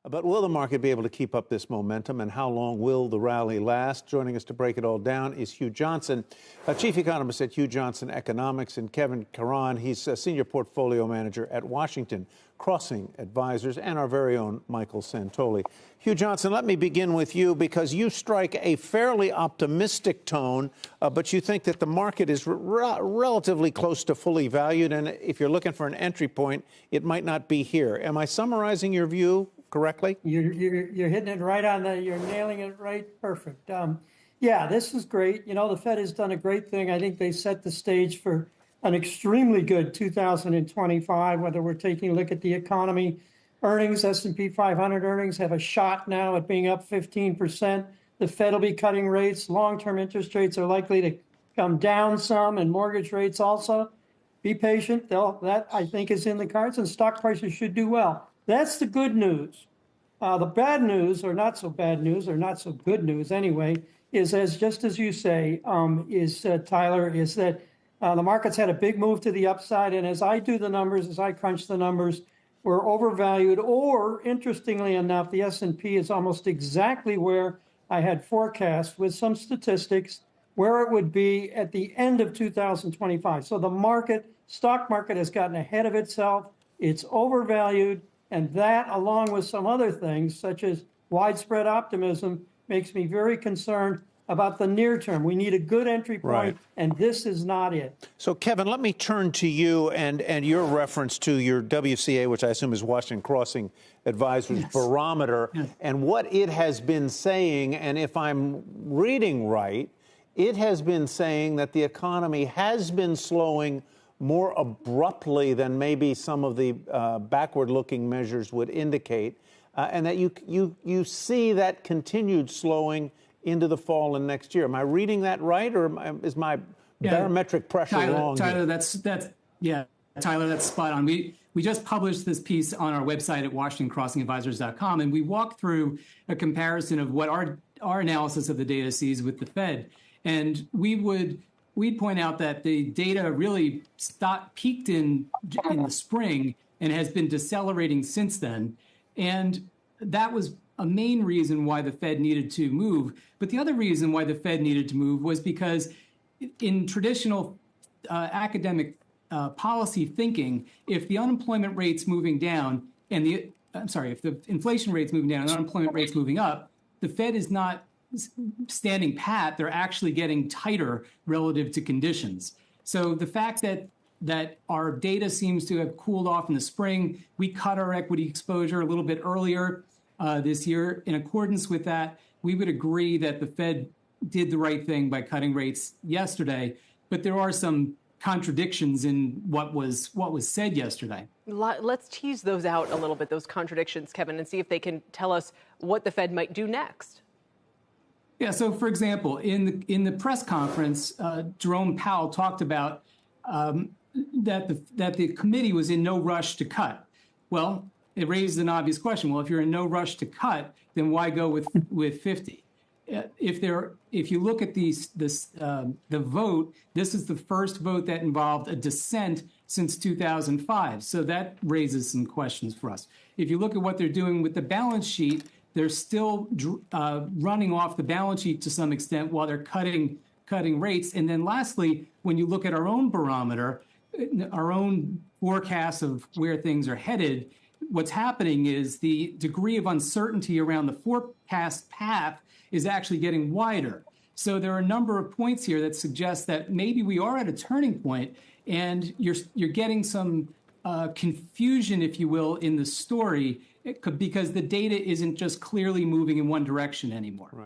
But will the market be able to keep up this momentum, and how long will the rally last? Joining us to break it all down is Hugh Johnson, chief economist at Hugh Johnson Economics, and Kevin Caron. He's a senior portfolio manager at Washington Crossing Advisors, and our very own Michael Santoli. Hugh Johnson, let me begin with you because you strike a fairly optimistic tone, but you think that the market is relatively close to fully valued, and if you're looking for an entry point, it might not be here. Am I summarizing your view correctly? You're hitting it right on the, you're nailing it right. Perfect. Yeah, this is great. You know, the Fed has done a great thing. I think they set the stage for an extremely good 2025, whether we're taking a look at the economy. Earnings, S&P 500 earnings have a shot now at being up 15%. The Fed will be cutting rates. Long-term interest rates are likely to come down some, and mortgage rates also. Be patient. That, I think, is in the cards, and stock prices should do well. That's the good news. The bad news, or not so bad news, or not so good news anyway, is just as you say, Tyler, is that the market's had a big move to the upside, and as I do the numbers, as I crunch the numbers, we're overvalued. Or, interestingly enough, the S&P is almost exactly where I had forecast with some statistics where it would be at the end of 2025. So the stock market has gotten ahead of itself. It's overvalued. And that, along with some other things, such as widespread optimism, makes me very concerned about the near term. We need a good entry point, right, and this is not it. So, Kevin, let me turn to you and your reference to your WCA, which I assume is Washington Crossing Advisors barometer, and what it has been saying. And if I'm reading right, it has been saying that the economy has been slowing more abruptly than maybe some of the backward-looking measures would indicate, and that you see that continued slowing into the fall and next year. Am I reading that right, or is my barometric pressure wrong? Tyler, Tyler, that's spot on. We just published this piece on our website at WashingtonCrossingAdvisors.com, and we walked through a comparison of what our analysis of the data sees with the Fed, and we'd point out that the data really peaked in the spring and has been decelerating since then. And that was a main reason why the Fed needed to move. But the other reason why the Fed needed to move was because in traditional academic policy thinking, if the unemployment rate's moving down and if the inflation rate's moving down and the unemployment rate's moving up, the Fed is not standing pat. They're actually getting tighter relative to conditions. So the fact that our data seems to have cooled off in the spring, we cut our equity exposure a little bit earlier this year. In accordance with that, we would agree that the Fed did the right thing by cutting rates yesterday, but there are some contradictions in what was said yesterday. Let's tease those out a little bit, those contradictions, Kevin, and see if they can tell us what the Fed might do next. Yeah, so for example, in the press conference, Jerome Powell talked about that the committee was in no rush to cut. Well, it raised an obvious question. Well, if you're in no rush to cut, then why go with 50? If you look at the vote, this is the first vote that involved a dissent since 2005. So that raises some questions for us. If you look at what they're doing with the balance sheet, they're still running off the balance sheet to some extent while they're cutting rates. And then lastly, when you look at our own barometer, our own forecast of where things are headed, what's happening is the degree of uncertainty around the forecast path is actually getting wider. So there are a number of points here that suggest that maybe we are at a turning point, and you're getting some confusion, if you will, in the story because the data isn't just clearly moving in one direction anymore. Right.